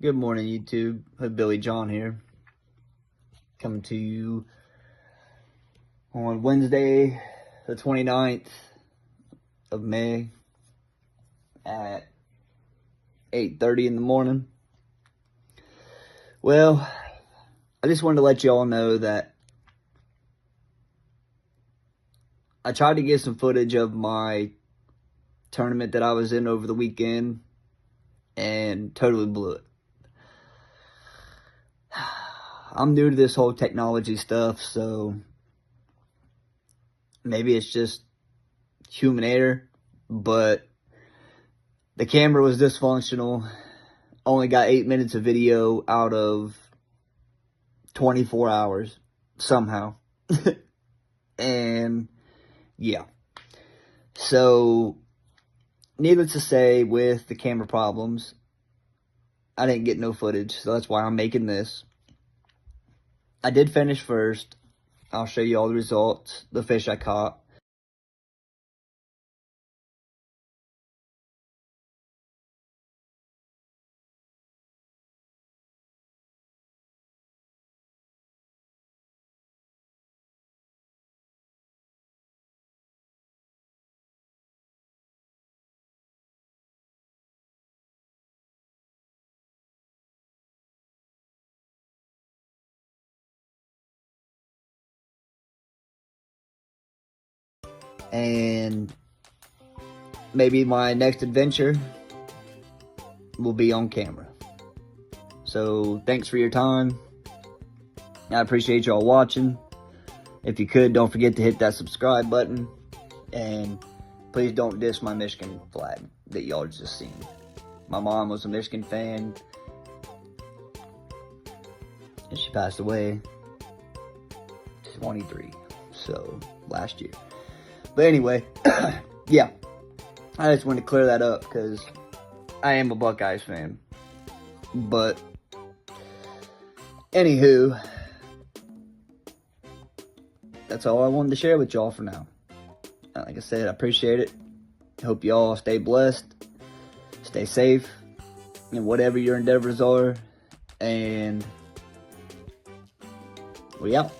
Good morning, YouTube. Billy John here. Coming to you on Wednesday, the 29th of May at 8:30 in the morning. Well, I just wanted to let you all know that I tried to get some footage of my tournament that I was in over the weekend and totally blew it. I'm new to this whole technology stuff, so maybe it's just human error, but the camera was dysfunctional. Only got 8 minutes of video out of 24 hours somehow. And yeah. So needless to say, with the camera problems, I didn't get no footage, so that's why I'm making this. I did finish first. I'll show you all the results, the fish I caught. And maybe my next adventure will be on camera. So thanks for your time. I appreciate y'all watching. If you could, don't forget to hit that subscribe button. And please don't diss my Michigan flag that y'all just seen. My mom was a Michigan fan. And she passed away 23. So last year. But anyway, yeah. I just wanted to clear that up because I am a Buckeyes fan. But anywho, that's all I wanted to share with y'all for now. Like I said, I appreciate it. Hope y'all stay blessed, stay safe in whatever your endeavors are, and we out.